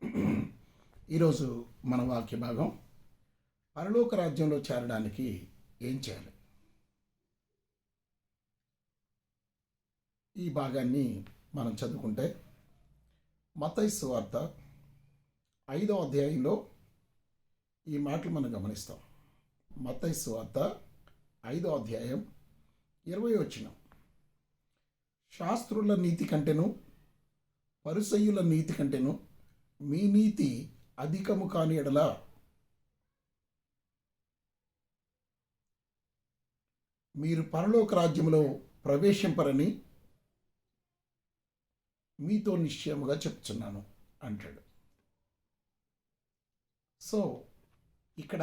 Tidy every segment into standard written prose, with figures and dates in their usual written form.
ఈరోజు మన వాక్య భాగం పరలోక రాజ్యంలో చేరడానికి ఏం చేయాలి. ఈ భాగాన్ని మనం చదువుకుంటే మత్తయి సువార్త 5వ అధ్యాయంలో ఈ మాటలు మనం గమనిస్తాం. మత్తయి సువార్త 5వ అధ్యాయం 20వ వచనం, శాస్త్రుల నీతి కంటేను పరిసయ్యుల నీతి కంటేను మీ నీతి అధికము కాని ఎడల మీరు పరలోక రాజ్యంలో ప్రవేశింపరని మీతో నిశ్చయముగా చెప్తున్నాను అంటాడు. సో ఇక్కడ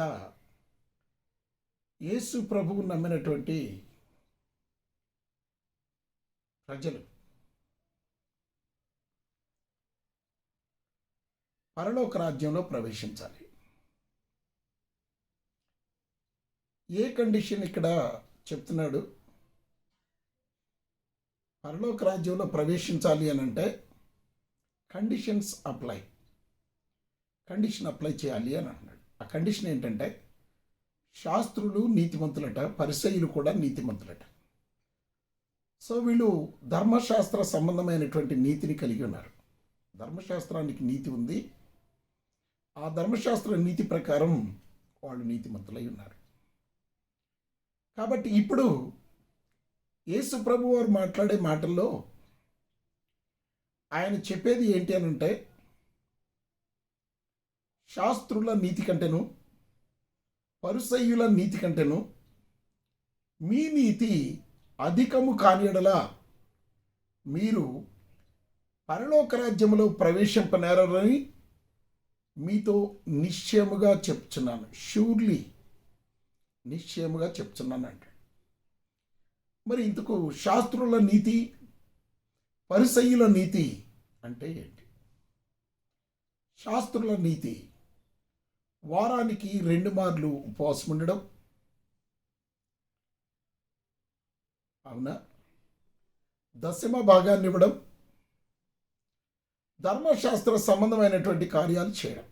యేసు ప్రభువు నమ్మినటువంటి ప్రజలు పరలోక రాజ్యంలో ప్రవేశించాలి. ఏ కండిషన్ ఇక్కడ చెప్తున్నాడు? పరలోక రాజ్యంలో ప్రవేశించాలి అని అంటే కండిషన్ అప్లై చేయాలి అని అన్నాడు. ఆ కండిషన్ ఏంటంటే శాస్త్రులు నీతిమంతులట, పరిసయ్యులు కూడా నీతిమంతులట. సో వీళ్ళు ధర్మశాస్త్ర సంబంధమైనటువంటి నీతిని కలిగి ఉన్నారు. ధర్మశాస్త్రానికి నీతి ఉంది. ఆ ధర్మశాస్త్ర నీతి ప్రకారం వాళ్ళు నీతిమంతులై ఉన్నారు. కాబట్టి ఇప్పుడు యేసు ప్రభు వారు మాట్లాడే మాటల్లో ఆయన చెప్పేది ఏంటి అని అంటే, శాస్త్రుల నీతి కంటేను పరిసయ్యుల నీతి కంటేను మీ నీతి అధికము కాని యెడల మీరు పరలోక రాజ్యములో ప్రవేశింపనేరని మీతో నిశ్చయముగా చెప్తున్నాను. షూర్లీ నిశ్చయముగా చెప్తున్నాను అంటే, మరి ఇందుకు శాస్త్రుల నీతి పరిసయ్యుల నీతి అంటే ఏంటి? శాస్త్రుల నీతి వారానికి 2 మార్లు ఉపవాసం ఉండడం, అవునా, దశమ భాగాన్ని ఇవ్వడం, ధర్మశాస్త్ర సంబంధమైనటువంటి కార్యాలు చేయడం.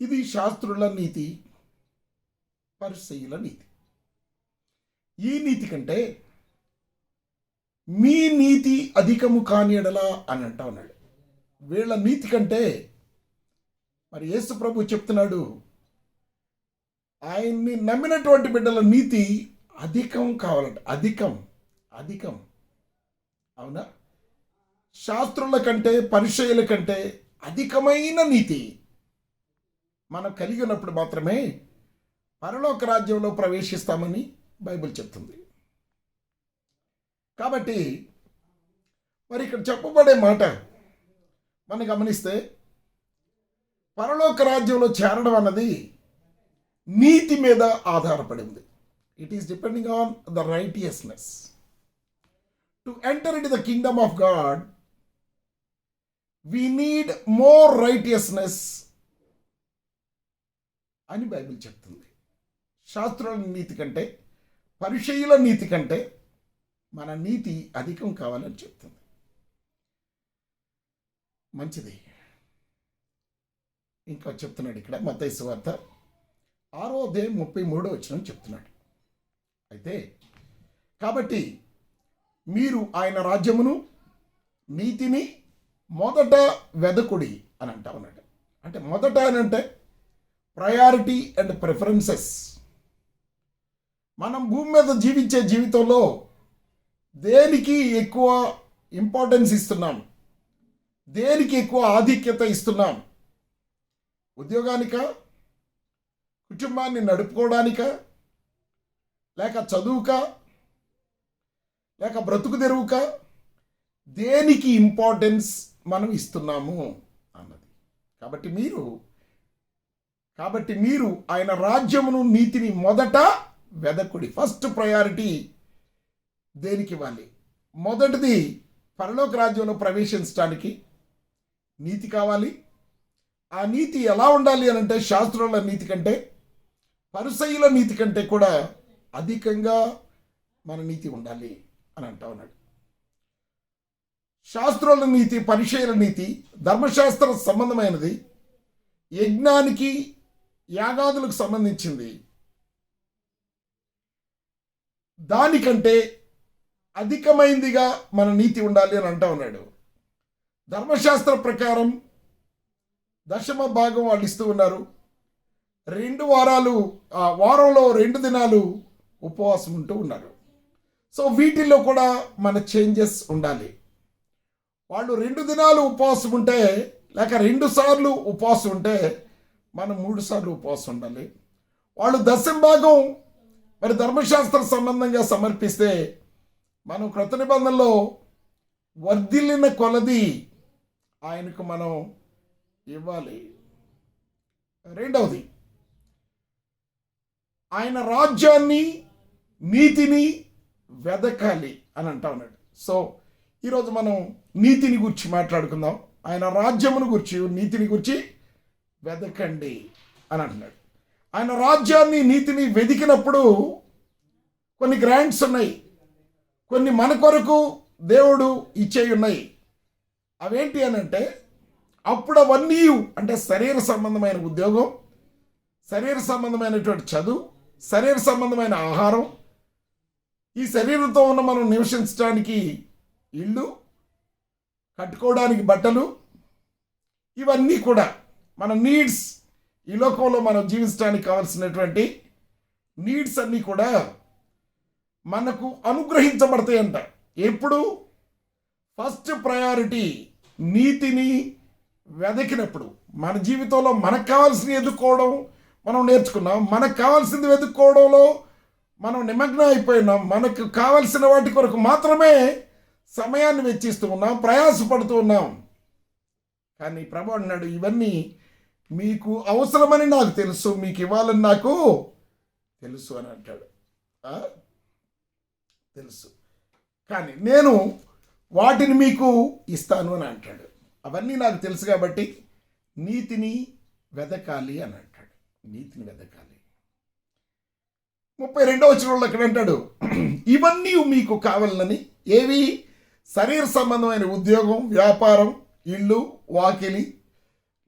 ఇది శాస్త్రుల నీతి, పరిసయ్యుల నీతి. ఈ నీతి కంటే మీ నీతి అధికము కాని యెడల అని అంటా ఉన్నాడు. వీళ్ళ నీతి కంటే మరి యేసు ప్రభు చెప్తున్నాడు, ఆయన్ని నమ్మినటువంటి బిడ్డల నీతి అధికం కావాలంట. అధికం అవునా? శాస్త్రుల కంటే పరిసయ్యుల కంటే అధికమైన నీతి మనం కలిగి ఉన్నప్పుడు మాత్రమే పరలోక రాజ్యంలో ప్రవేశిస్తామని బైబిల్ చెప్తుంది. కాబట్టి మరి ఇక్కడ చెప్పబడే మాట మనం గమనిస్తే, పరలోక రాజ్యంలో చేరడం అన్నది నీతి మీద ఆధారపడింది. It is depending on the righteousness. To enter in the Kingdom of God we need more righteousness అని బైబిల్ చెప్తుంది. శాస్త్రుల నీతి కంటే పరిసయ్యుల నీతి కంటే మన నీతి అధికం కావాలని చెప్తుంది. మంచిది. ఇంకా చెప్తున్నాడు ఇక్కడ మత్తయి సువార్త 6వ అధ్యాయం 33వ వచనం చెప్తున్నాడు. అయితే కాబట్టి మీరు ఆయన రాజ్యమును నీతిని మొదట వెదకుడి అని అంటా ఉన్నాడు. అంటే మొదట అని అంటే ప్రయారిటీ అండ్ ప్రిఫరెన్సెస్. మనం భూమి మీద జీవించే జీవితంలో దేనికి ఎక్కువ ఇంపార్టెన్స్ ఇస్తున్నాం, దేనికి ఎక్కువ ఆధిక్యత ఇస్తున్నాం? ఉద్యోగానిక, కుటుంబాన్ని నడుపుకోవడానిక, లేక చదువుక, లేక బ్రతుకు తెరువుక? దేనికి ఇంపార్టెన్స్ మనం ఇస్తున్నాము అన్నది. కాబట్టి మీరు ఆయన రాజ్యమును నీతిని మొదట వెదకుడి. ఫస్ట్ ప్రయారిటీ దేనికి ఇవ్వాలి? మొదటిది పరలోక రాజ్యంలో ప్రవేశించడానికి నీతి కావాలి. ఆ నీతి ఎలా ఉండాలి అని అంటే శాస్త్రుల నీతి కంటే పరిసయ్యుల నీతి కంటే కూడా అధికంగా మన నీతి ఉండాలి అని అంటా ఉన్నాడు. శాస్త్రుల నీతి, పరిచయుల నీతి, ధర్మశాస్త్ర సంబంధమైనది, యజ్ఞానికి యాగాదులకు సంబంధించింది. దానికంటే అధికమైందిగా మన నీతి ఉండాలి అని అంటా ఉన్నాడు. ధర్మశాస్త్ర ప్రకారం దశమ భాగం వాళ్ళు ఇస్తూ ఉన్నారు. 2 వారాలు, వారంలో 2 దినాలు ఉపవాసం ఉంటూ ఉన్నారు. సో వీటిల్లో కూడా మన చేంజెస్ ఉండాలి. వాళ్ళు 2 దినాలు ఉపవాసం ఉంటే, లేక 2 సార్లు ఉపవాసం ఉంటే, మనం 3 సార్లు ఉపవాసం ఉండాలి. వాళ్ళు దశమ భాగం మరి ధర్మశాస్త్ర సంబంధంగా సమర్పిస్తే, మనం కృత నిబంధనలో వర్ధిల్లిన కొలది ఆయనకు మనం ఇవ్వాలి. రెండవది, ఆయన రాజ్యాన్ని, నీతిని వెదకాలి అని అంటా ఉన్నాడు. సో ఈరోజు మనం నీతిని గురించి మాట్లాడుకుందాం. ఆయన రాజ్యమును గురించి, నీతిని గురించి వెదకండి అని అంటున్నాడు. ఆయన రాజ్యాన్ని, నీతిని వెదికినప్పుడు కొన్ని గ్రాంట్స్ ఉన్నాయి, కొన్ని మన కొరకు దేవుడు ఇచ్చేవి ఉన్నాయి. అవేంటి అని అంటే, అప్పుడు అవన్నీ అంటే శరీర సంబంధమైన ఉద్యోగం, శరీర సంబంధమైనటువంటి చదువు, శరీర సంబంధమైన ఆహారం, ఈ శరీరంతో ఉన్న మనం నివసించడానికి ఇల్లు, కట్టుకోవడానికి బట్టలు, ఇవన్నీ కూడా మన నీడ్స్, ఈ లోకంలో మనం జీవించడానికి కావాల్సినటువంటి నీడ్స్ అన్నీ కూడా మనకు అనుగ్రహించబడతాయంట. ఎప్పుడు? ఫస్ట్ ప్రయారిటీ నీతిని వెదకినప్పుడు. మన జీవితంలో మనకు కావాల్సింది వెతుక్కోవడం మనం నేర్చుకున్నాం. మనకు కావాల్సింది వెతుక్కోవడంలో మనం నిమగ్నం అయిపోయినాం. మనకు కావలసిన వాటి కొరకు మాత్రమే సమయాన్ని వెచ్చిస్తూ ఉన్నాం, ప్రయాసపడుతూ ఉన్నాం. కానీ ప్రభు అన్నాడు, ఇవన్నీ మీకు అవసరమని నాకు తెలుసు, మీకు ఇవ్వాలని నాకు తెలుసు అని అంటాడు. తెలుసు, కానీ నేను వాటిని మీకు ఇస్తాను అని అంటాడు. అవన్నీ నాకు తెలుసు కాబట్టి నీతిని వెదకాలి అని అంటాడు. నీతిని వెదకాలి. 32వ వచనంలో అక్కడ అంటాడు, ఇవన్నీ మీకు కావాలని. ఏవి? శరీర సంబంధమైన ఉద్యోగం, వ్యాపారం, ఇల్లు, వాకిలి,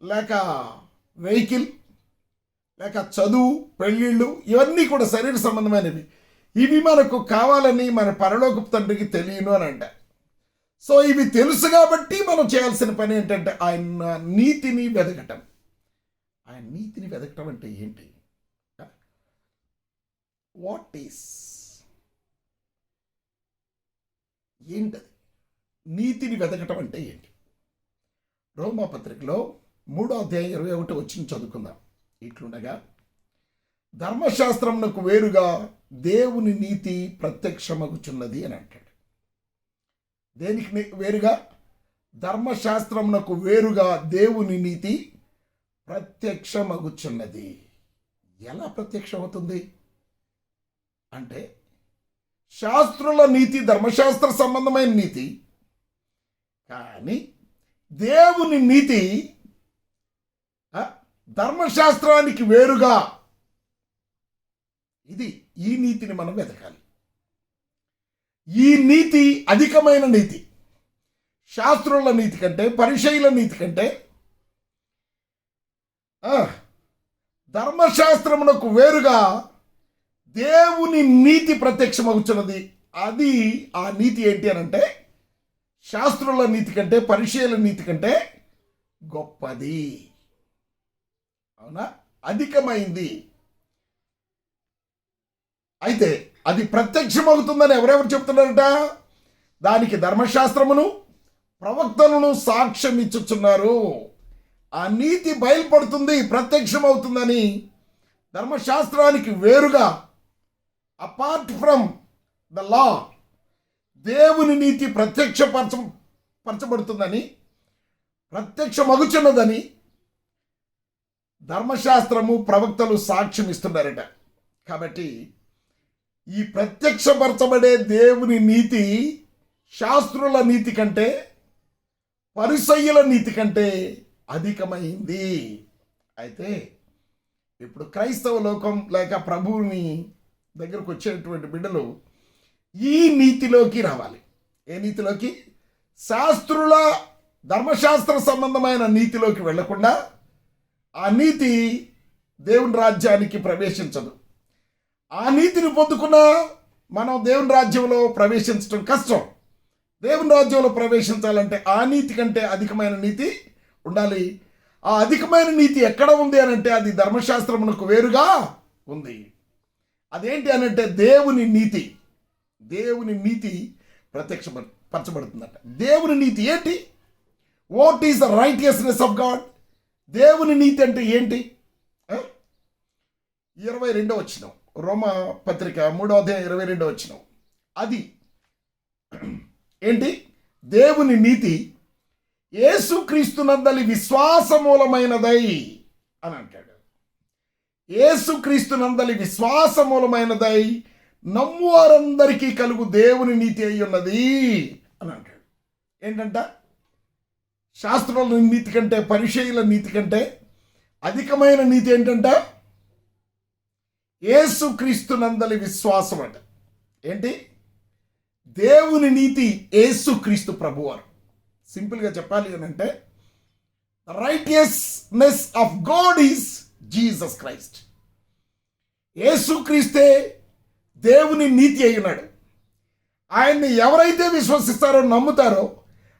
లేక వెహికల్, లేక చదువు, పెళ్ళిళ్ళు, ఇవన్నీ కూడా శరీర సంబంధమైనవి. ఇవి మనకు కావాలని మన పరలోకపు తండ్రికి తెలియను అని అంట. సో ఇవి తెలుసు కాబట్టి మనం చేయాల్సిన పని ఏంటంటే ఆయన నీతిని వెదకటం. ఆయన నీతిని వెదకటం అంటే ఏంటి? వాట్ ఈస్, ఏంటది? నీతిని వెదకటం అంటే ఏంటి? రోమా పత్రికలో 3వ అధ్యాయం 21 వచనం చదువుకుందాం. ఇట్లుండగా ధర్మశాస్త్రమునకు వేరుగా దేవుని నీతి ప్రత్యక్షమగుచున్నది అని అంటాడు. దేనికి వేరుగా? ధర్మశాస్త్రమునకు వేరుగా దేవుని నీతి ప్రత్యక్షమగుచున్నది. ఎలా ప్రత్యక్షమవుతుంది అంటే, శాస్త్రుల నీతి ధర్మశాస్త్ర సంబంధమైన నీతి, కానీ దేవుని నీతి ధర్మశాస్త్రానికి వేరుగా. ఈ నీతిని మనం వెతకాలి. ఈ నీతి అధికమైన నీతి. శాస్త్రుల నీతి కంటే, పరిచయుల నీతి కంటే ధర్మశాస్త్రమునకు వేరుగా దేవుని నీతి ప్రత్యక్షమవుతున్నది. అది ఆ నీతి ఏంటి అని అంటే, శాస్త్రుల నీతి కంటే, పరిచయుల నీతి కంటే గొప్పది. అవునా? అధికమైంది. అయితే అది ప్రత్యక్షమవుతుందని ఎవరెవరు చెప్తున్నారట? దానికి ధర్మశాస్త్రమును, ప్రవక్తలను సాక్ష్యం ఇచ్చుచున్నారు. ఆ నీతి బయలుపడుతుంది, ప్రత్యక్షమవుతుందని. ధర్మశాస్త్రానికి వేరుగా, అపార్ట్ ఫ్రమ్ ద లా, దేవుని నీతి ప్రత్యక్షపరచబడుతుందని, ప్రత్యక్షమగుచున్నదని ధర్మశాస్త్రము, ప్రవక్తలు సాక్ష్యం ఇస్తున్నారట. కాబట్టి ఈ ప్రత్యక్షపరచబడే దేవుని నీతి శాస్త్రుల నీతి కంటే, పరిసయ్యుల నీతి కంటే అధికమైంది. అయితే ఇప్పుడు క్రైస్తవ లోకం లేక ప్రభువుని దగ్గరకు వచ్చేటువంటి బిడ్డలు ఈ నీతిలోకి రావాలి. ఏ నీతిలోకి? శాస్త్రుల ధర్మశాస్త్ర సంబంధమైన నీతిలోకి వెళ్లకుండా ఆ నీతి దేవుని రాజ్యానికి ప్రవేశించదు. ఆ నీతిని పొందుకున్న మనం దేవుని రాజ్యంలో ప్రవేశించడం కష్టం. దేవుని రాజ్యంలో ప్రవేశించాలంటే ఆ నీతి కంటే అధికమైన నీతి ఉండాలి. ఆ అధికమైన నీతి ఎక్కడ ఉంది అని అంటే అది ధర్మశాస్త్రమునకు వేరుగా ఉంది. అదేంటి అని అంటే దేవుని నీతి. దేవుని నీతి ప్రత్యక్షపరచబడుతుందట. దేవుని నీతి ఏంటి? What is the righteousness of God? దేవుని నీతి అంటే ఏంటి? 22వ వచనం, రోమా పత్రిక 3వ అధ్యాయం 22వ వచనం. అది ఏంటి? దేవుని నీతి యేసుక్రీస్తునందలి విశ్వాసమూలమైనదై అని అంటాడు. యేసుక్రీస్తునందలి విశ్వాసమూలమైనదై నమ్మువారందరికీ కలుగు దేవుని నీతి అయి ఉన్నది అని అంటాడు. ఏంటంట? శాస్త్రుల నీతి కంటే, పరిచయుల నీతి కంటే అధికమైన నీతి ఏంటంట? యేసుక్రీస్తునందలి విశ్వాసం అంట. ఏంటి? దేవుని నీతి యేసుక్రీస్తు ప్రభువారు. సింపుల్గా చెప్పాలి అని అంటే righteousness of God is Jesus Christ. యేసుక్రీస్తే దేవుని నీతి అయినాడు. ఆయన్ని ఎవరైతే విశ్వసిస్తారో, నమ్ముతారో,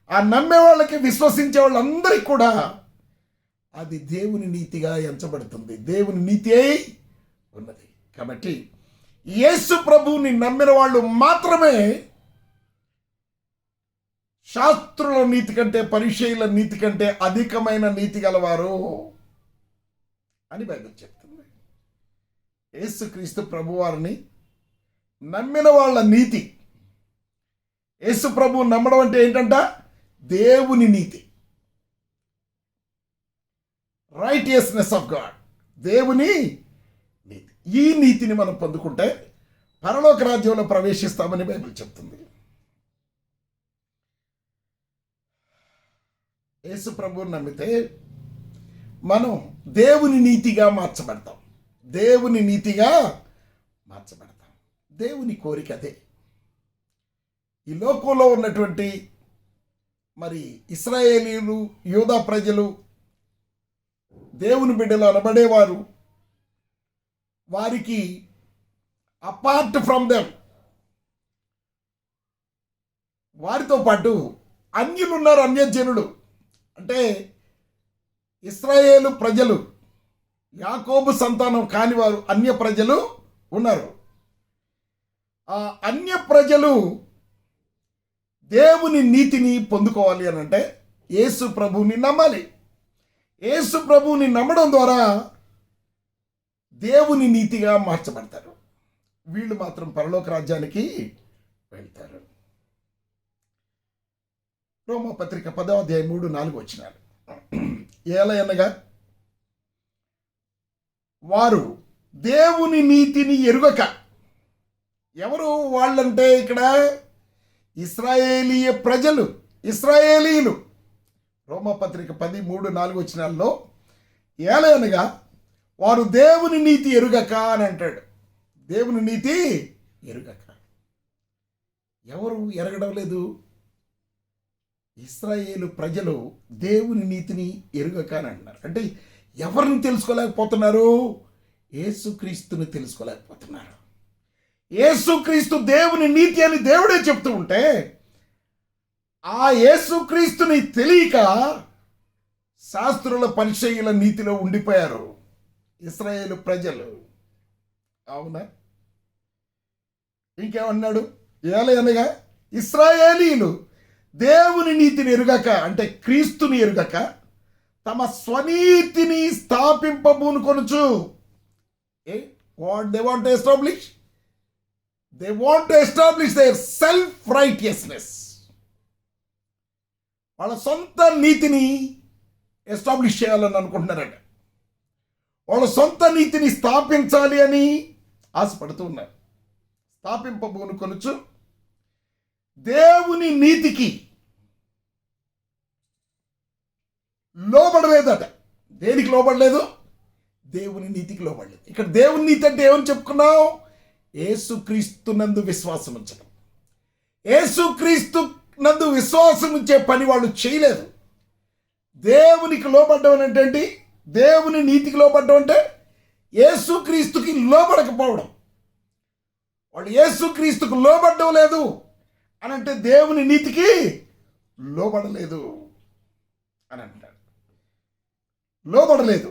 ఆ నమ్మే వాళ్ళకి, విశ్వసించే వాళ్ళందరికీ కూడా అది దేవుని నీతిగా ఎంచబడుతుంది. దేవుని నీతి అయి ఉన్నది. కాబట్టి యేసు ప్రభువుని నమ్మిన వాళ్ళు మాత్రమే శాస్త్రుల నీతి కంటే, పరిచయుల నీతి కంటే అధికమైన నీతి గలవారు అని బైబిల్ చెప్తుంది. యేసుక్రీస్తు ప్రభువారిని నమ్మిన వాళ్ళ నీతి. యేసు ప్రభువు నమ్మడం అంటే ఏంటంట? దేవుని నీతి, రైటియస్నెస్ ఆఫ్ గాడ్, దేవుని నీతి. ఈ నీతిని మనం పొందుకుంటే పరలోక రాజ్యంలో ప్రవేశిస్తామని బైబిల్ చెప్తుంది. యేసు ప్రభువుని నమ్మితే మనం దేవుని నీతిగా మార్చబడతాం. దేవుని నీతిగా మార్చబడతాం. దేవుని కోరిక అదే. ఈ లోకంలో ఉన్నటువంటి మరి ఇశ్రాయేలీలు, యూదా ప్రజలు, దేవుని బిడ్డలు అనబడేవారు, వారికి అపార్ట్ ఫ్రమ్ దెమ్, వారితో పాటు అన్యులు ఉన్నారు. అన్యజనులు అంటే ఇశ్రాయేలు ప్రజలు, యాకోబు సంతానం కాని వారు అన్య ప్రజలు ఉన్నారు. ఆ అన్య ప్రజలు దేవుని నీతిని పొందుకోవాలి అని అంటే యేసు ప్రభువుని నమ్మాలి. యేసు ప్రభువుని నమ్మడం ద్వారా దేవుని నీతిగా మార్చబడతారు. వీళ్ళు మాత్రం పరలోక రాజ్యానికి వెళ్తారు. రోమా పత్రిక 10వ అధ్యాయం 3-4 వచనాలు. ఏలయనగా వారు దేవుని నీతిని ఎరుగక. ఎవరు వాళ్ళంటే ఇక్కడ ఇశ్రాయేలీయ ప్రజలు, ఇశ్రాయేలీయులు. రోమా పత్రిక 10:3-4 వచనాల్లో ఏలయనగా వారు దేవుని నీతి ఎరుగక అని అంటాడు. దేవుని నీతి ఎరుగక. ఎవరు ఎరగడం లేదు? ఇశ్రాయేలు ప్రజలు దేవుని నీతిని ఎరుగక అని అంటున్నారు. అంటే ఎవరిని తెలుసుకోలేకపోతున్నారు? యేసుక్రీస్తుని తెలుసుకోలేకపోతున్నారు. యేసుక్రీస్తు దేవుని నీతి అని దేవుడే చెప్తూ ఉంటే ఆ యేసుక్రీస్తుని తెలియక శాస్త్రుల, పరిచయుల నీతిలో ఉండిపోయారు ఇశ్రాయేలు ప్రజలు. అవునా? ఇంకేమన్నాడు? ఏలయనగా ఇశ్రాయేలీయులు దేవుని నీతిని ఎరుగక, అంటే క్రీస్తుని ఎరుగక, తమ స్వనీతిని స్థాపింపబూనుకొనుచు. What they want to establish? They want to establish their self-righteousness. వాళ్ళ సొంత నీతిని ఎస్టాబ్లిష్ చేయాలని అనుకుంటున్నారట. వాళ్ళ సొంత నీతిని స్థాపించాలి అని ఆశపడుతూ ఉన్నారు. స్థాపింపబూనుకొనుచు దేవుని నీతికి లోబడలేదట. దేనికి లోబడలేదు? దేవుని నీతికి లోబడలేదు. ఇక్కడ దేవుని నీతి అంటే ఏమని చెప్పుకున్నావు? యేసుక్రీస్తునందు విశ్వాసం ఉంచడం. యేసుక్రీస్తు నందు విశ్వాసం ఉంచే పని వాళ్ళు చేయలేదు. దేవునికి లోబడ్డం అంటే ఏంటి? దేవుని నీతికి లోబడ్డం అంటే యేసుక్రీస్తుకి లోబడకపోవడం. వాళ్ళు యేసుక్రీస్తుకు లోబడ్డం లేదు అని అంటే దేవుని నీతికి లోబడలేదు అని అంటాడు. లోబడలేదు.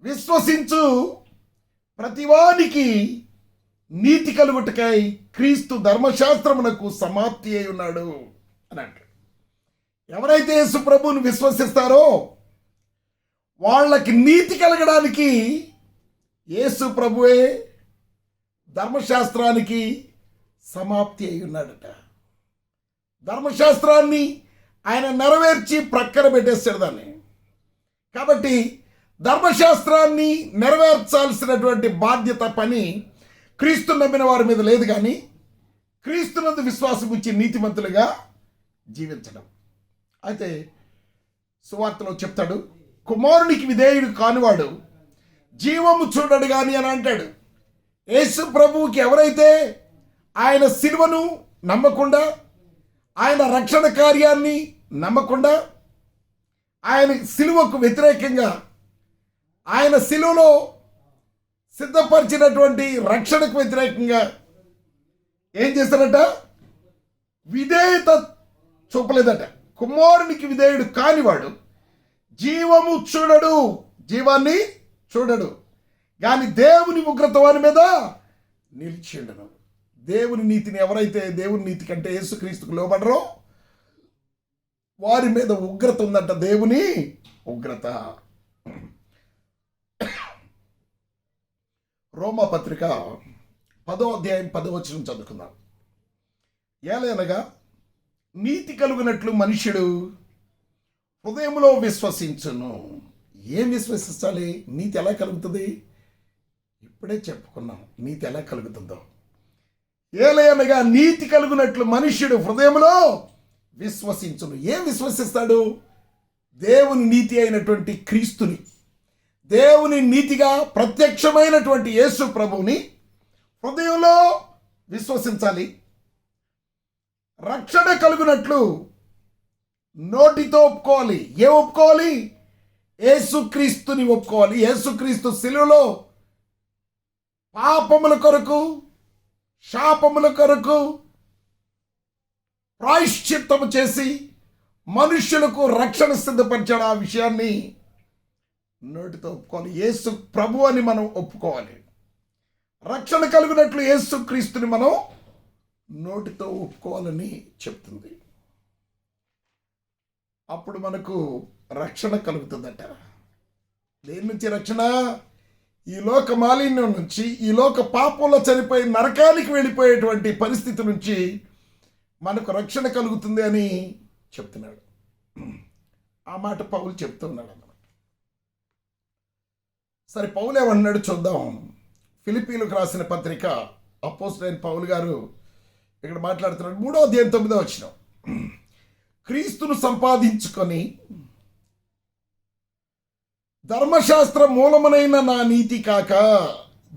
విశ్వసించు ప్రతివానికి నీతి కలుగుటకై క్రీస్తు ధర్మశాస్త్రమునకు సమాప్తి అయి ఉన్నాడు అని అంటాడు. ఎవరైతే యేసు ప్రభువుని విశ్వసిస్తారో వాళ్ళకి నీతి కలగడానికి యేసు ప్రభువే ధర్మశాస్త్రానికి సమాప్తి అయి ఉన్నాడట. ధర్మశాస్త్రాన్ని ఆయన నెరవేర్చి ప్రక్కన పెట్టేస్తాడు దాన్ని. కాబట్టి ధర్మశాస్త్రాన్ని నెరవేర్చాల్సినటువంటి బాధ్యత, పని క్రీస్తు నమ్మిన వారి మీద లేదు, కానీ క్రీస్తునందు విశ్వాసం ఉంచి నీతిమంతులుగా జీవించడం. అయితే సువార్తలో చెప్తాడు, కుమారునికి విధేయుడు కానివాడు జీవము చూడడు గాని అని అంటాడు. యేసు ప్రభువుకి ఎవరైతే ఆయన శిలువను నమ్మకుండా, ఆయన రక్షణ కార్యాన్ని నమ్మకుండా, ఆయన శిలువకు వ్యతిరేకంగా, ఆయన శిలువలో సిద్ధపరిచినటువంటి రక్షణకు వ్యతిరేకంగా ఏం చేస్తాడట? విధేయత చూపలేదట. కుమారునికి విధేయుడు కానివాడు జీవము చూడడు, జీవాన్ని చూడడు, కానీ దేవుని ఉగ్రత వారి మీద నిలిచిండను. దేవుని నీతిని ఎవరైతే దేవుని నీతి కంటే యేసుక్రీస్తుకు లోబడరో వారి మీద ఉగ్రత ఉందంట, దేవుని ఉగ్రత. రోమా పత్రిక 10వ అధ్యాయం 10వ వచనం చదువుకుందాం. ఏలయనగా నీతి కలుగునట్లు మనుష్యుడు హృదయంలో విశ్వసించును. ఏం విశ్వసించాలి? నీతి ఎలా కలుగుతుంది? ఇప్పుడే చెప్పుకున్నాం నీతి ఎలా కలుగుతుందో. ఏలయనగా నీతి కలుగునట్లు మనుష్యుడు హృదయంలో విశ్వసించును. ఏం విశ్వసిస్తాడు? దేవుని నీతి అయినటువంటి క్రీస్తుని, దేవుని నీతిగా ప్రత్యక్షమైనటువంటి యేసు ప్రభువుని హృదయంలో విశ్వసించాలి. రక్షణ కలుగునట్లు నోటితో ఒప్పుకోవాలి. ఏం ఒప్పుకోవాలి? యేసుక్రీస్తుని ఒప్పుకోవాలి. యేసుక్రీస్తు శిలువలో పాపముల కొరకు, శాపముల కొరకు ప్రాయశ్చిత్తము చేసి మనుష్యులకు రక్షణ సిద్ధపరిచాడు. ఆ విషయాన్ని నోటితో ఒప్పుకోవాలి. యేసు ప్రభు అని మనం ఒప్పుకోవాలి. రక్షణ కలుగునట్లు యేసుక్రీస్తుని మనం నోటితో ఒప్పుకోవాలని చెప్తుంది. అప్పుడు మనకు రక్షణ కలుగుతుందట. దేని నుంచి రక్షణ? ఈ లోక మాలిన్యం నుంచి, ఈ లోక పాపంలో చనిపోయి నరకానికి వెళ్ళిపోయేటువంటి పరిస్థితి నుంచి మనకు రక్షణ కలుగుతుంది అని చెప్తున్నాడు. ఆ మాట పౌలు చెప్తున్నాడు అన్నమాట. సరే, పౌలు ఏమన్నాడు చూద్దాం. ఫిలిప్పీలకు రాసిన పత్రిక అపోస్తలుడైన పౌలు గారు ఇక్కడ మాట్లాడుతున్నాడు. 3వ అధ్యాయం 9వ వచనం. క్రీస్తును సంపాదించుకొని ధర్మశాస్త్ర మూలమునైన నా నీతి కాక,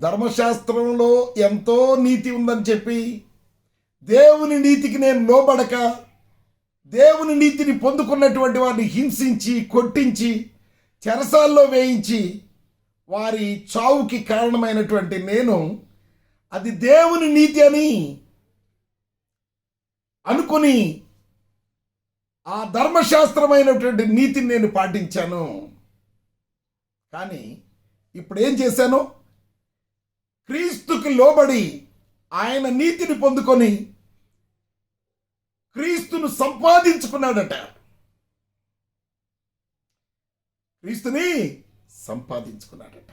ధర్మశాస్త్రంలో ఎంతో నీతి ఉందని చెప్పి దేవుని నీతికి నేను లోబడక, దేవుని నీతిని పొందుకున్నటువంటి వారిని హింసించి, కొట్టించి, చెరసాల్లో వేయించి వారి చావుకి కారణమైనటువంటి నేను అది దేవుని నీతి అని అనుకుని ఆ ధర్మశాస్త్రమైనటువంటి నీతిని నేను పాటించాను. కానీ ఇప్పుడు ఏం చేశాను? క్రీస్తుకి లోబడి ఆయన నీతిని పొందుకొని క్రీస్తును సంపాదించుకున్నాడట. క్రీస్తుని సంపాదించుకున్నాడట.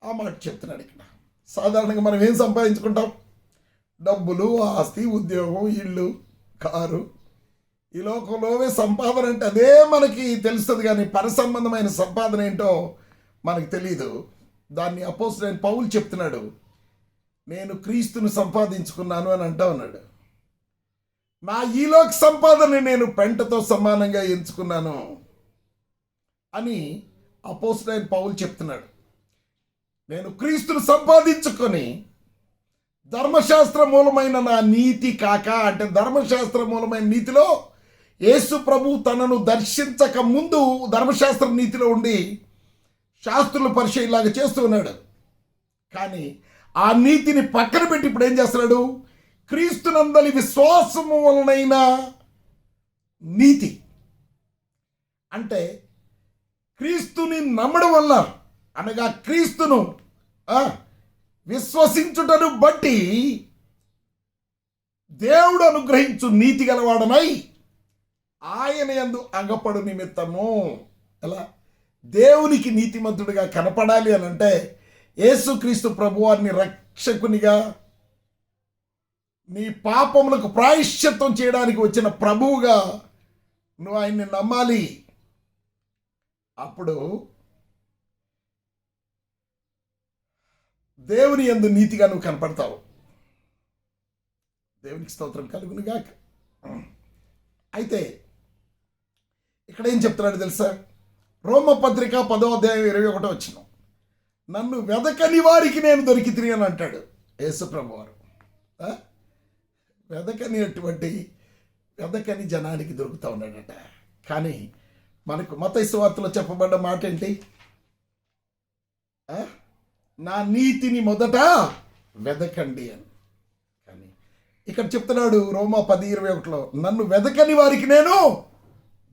ఆ మాట చెప్తున్నాడు ఇక్కడ. సాధారణంగా మనం ఏం సంపాదించుకుంటాం? డబ్బులు, ఆస్తి, ఉద్యోగం, ఇల్లు, కారు. ఈ లోకంలోవే సంపాదన అంటే అదే మనకి తెలుస్తుంది, కానీ పరసంబంధమైన సంపాదన ఏంటో మనకు తెలియదు. దాన్ని అపోస్తలుడైన పౌలు చెప్తున్నాడు, నేను క్రీస్తును సంపాదించుకున్నాను అని అంటా ఉన్నాడు. నా ఈలోక సంపాదన నేను పెంటతో సమానంగా ఎంచుకున్నాను అని అపోస్తలుడైన పౌలు చెప్తున్నాడు. నేను క్రీస్తును సంపాదించుకొని ధర్మశాస్త్ర మూలమైన నా నీతి కాక, అంటే ధర్మశాస్త్ర మూలమైన నీతిలో యేసు ప్రభు తనను దర్శించక ముందు ధర్మశాస్త్ర నీతిలో ఉండి శాస్త్రుల పరిచయలాగా చేస్తూ ఉన్నాడు. కానీ ఆ నీతిని పక్కన పెట్టి ఇప్పుడు ఏం చేస్తున్నాడు? క్రీస్తునందలి విశ్వాసము వలనైన నీతి, అంటే క్రీస్తుని నమ్మడం వల్ల, అనగా క్రీస్తును విశ్వసించుటను బట్టి దేవుడు అనుగ్రహించు నీతి గలవాడనై ఆయన యందు అగపడు నిమిత్తము. ఎలా దేవునికి నీతిమంతుడిగా కనపడాలి అని అంటే యేసుక్రీస్తు ప్రభువారిని రక్షకునిగా, నీ పాపములకు ప్రాయశ్చిత్తం చేయడానికి వచ్చిన ప్రభువుగా నువ్వు ఆయన్ని నమ్మాలి. అప్పుడు దేవుని యందు నీతిగా నువ్వు కనపడతావు. దేవునికి స్తోత్రం కలుగునుగాక. అయితే ఇక్కడ ఏం చెప్తున్నాడు తెలుసా? రోమపత్రిక 10వ అధ్యాయం 21 వచనం, నన్ను వెదకని వారికి నేను దొరికి తిరిగి అని అంటాడు యేసు ప్రభువారు. వెదకని జనానికి దొరుకుతా ఉన్నాడట. కానీ మనకు మత్తయి సువార్తలో చెప్పబడ్డ మాట ఏంటి? నా నీతిని మొదట వెదకండి అని. కానీ ఇక్కడ చెప్తున్నాడు రోమా 10:21లో, నన్ను వెదకని వారికి నేను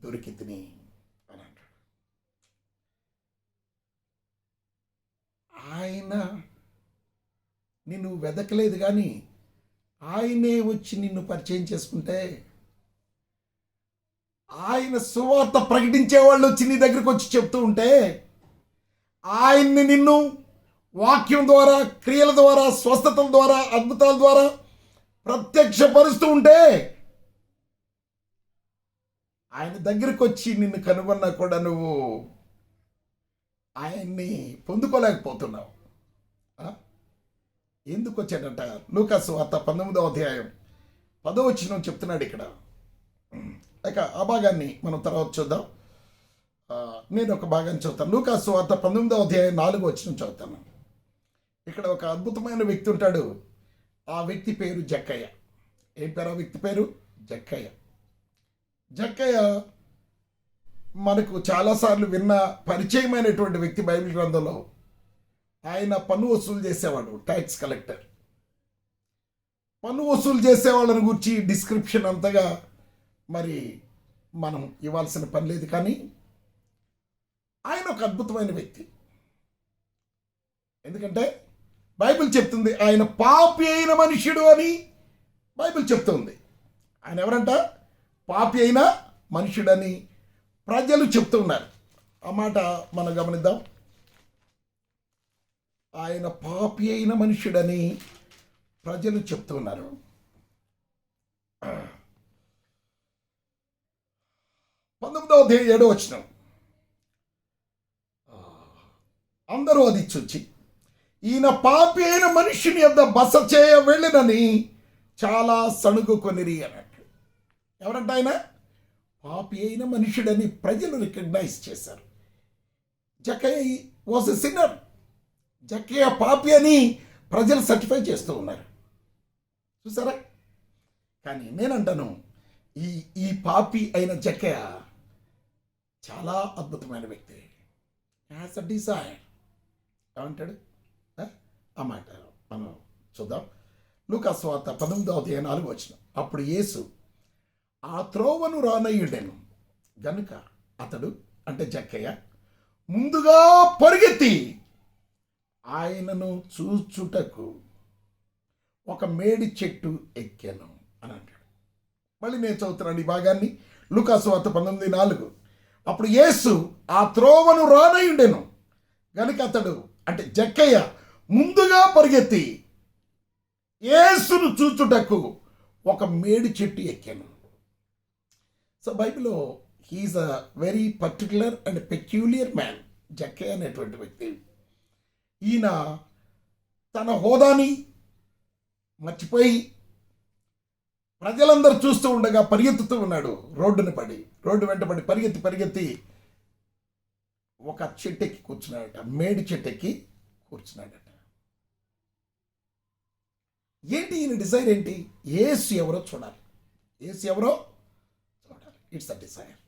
దొరికి తిని అని అంటాడు. ఆయన నిన్ను వెదకలేదు, కానీ ఆయనే వచ్చి నిన్ను పరిచయం చేసుకుంటే, ఆయన సువార్త ప్రకటించే వాళ్ళు వచ్చి నీ దగ్గరికి వచ్చి చెప్తూ ఉంటే, ఆయన్ని నిన్ను వాక్యం ద్వారా, క్రియల ద్వారా, స్వస్థతల ద్వారా, అద్భుతాల ద్వారా ప్రత్యక్షపరుస్తూ ఉంటే, ఆయన దగ్గరికి వచ్చి నిన్ను కనుగొన్నా కూడా నువ్వు ఆయన్ని పొందుకోలేకపోతున్నావు. ఎందుకు వచ్చాడంట? లూకా సువార్త 19వ అధ్యాయం 10వ వచనం చెప్తున్నాడు ఇక్కడ. ఇక ఆ భాగాన్ని మనం తర్వాత చూద్దాం. నేను ఒక భాగాన్ని చదువుతాను. లూకా సువార్త 19వ అధ్యాయం 4వ వచనం చదువుతాను. ఇక్కడ ఒక అద్భుతమైన వ్యక్తి ఉంటాడు. ఆ వ్యక్తి పేరు జక్కయ్య. ఏం పేరు ఆ వ్యక్తి పేరు? జక్కయ్య. జక్కయ్య మనకు చాలాసార్లు విన్న పరిచయమైనటువంటి వ్యక్తి బైబిల్ గ్రంథంలో. ఆయన పన్ను వసూలు చేసేవాడు, ట్యాక్స్ కలెక్టర్. పన్ను వసూలు చేసేవాళ్ళని గురించి డిస్క్రిప్షన్ అంతగా మరి మనం ఇవ్వాల్సిన పని లేదు, కానీ ఆయన ఒక అద్భుతమైన వ్యక్తి. ఎందుకంటే బైబిల్ చెప్తుంది ఆయన పాపి అయిన మనుష్యుడు అని బైబిల్ చెప్తుంది. ఆయన ఎవరంట? పాపి అయిన మనుష్యుడని ప్రజలు చెప్తున్నారు. ఆ మాట మనం గమనిద్దాం. ఆయన పాపి అయిన మనుష్యుడని ప్రజలు చెప్తున్నారు. 19వ అధ్యాయం 7వ వచనం, అందరూ అది చూచి ఈయన పాపి అయిన మనుష్యుని యొద్ద బస చేయ వెళ్ళినని చాలా సణుగుకొనిరి అన్నట్టు. ఎవరంటే ఆయన పాపి అయిన మనుష్యుడని ప్రజలు రికగ్నైజ్ చేశారు. జక్కయ్య వాజ్ ఎ సిన్నర్. జక్కయ్య పాపి అని ప్రజలు సర్టిఫై చేస్తూ ఉన్నారు. చూసారా? కానీ నేనంటాను, ఈ పాపి అయిన జక్కయ్య చాలా అద్భుతమైన వ్యక్తి. Has a desire. ఏమంటాడు? ఆ మాట మనం చూద్దాం. లూకా సువార్త 19వ అధ్యాయం 4వ వచనం, అప్పుడు యేసు ఆ త్రోవను రానయ్యుడెను గనుక అతడు, అంటే జక్కయ్య, ముందుగా పరిగెత్తి ఆయనను చూచుటకు ఒక మేడి చెట్టు ఎక్కాను అని అంటాడు. మళ్ళీ నేను చదువుతున్నాను ఈ భాగాన్ని. లూకా సువార్త 19:4, అప్పుడు యేసు ఆ త్రోవను రానయ్యుడెను గనుక అతడు, అంటే జక్కయ్య, ముందుగా పరిగెత్తి యేసును చూచుటకు ఒక మేడి చెట్టు ఎక్కాను. సో బైబిల్లో he's a very particular and peculiar man, జక్కయ్య అనేటువంటి వ్యక్తి. ఈయన తన హోదాని మర్చిపోయి ప్రజలందరూ చూస్తూ ఉండగా పరిగెత్తుతూ ఉన్నాడు. రోడ్డు వెంటబడి పరిగెత్తి ఒక చెట్టు ఎక్కి కూర్చున్నాడట. మేడి చెట్టు ఎక్కి కూర్చున్నాడట. ఏంటి ఈయన డిజైర్ ఏంటి? యేసు ఎవరో చూడాలి, యేసు ఎవరో చూడాలి. It's a desire.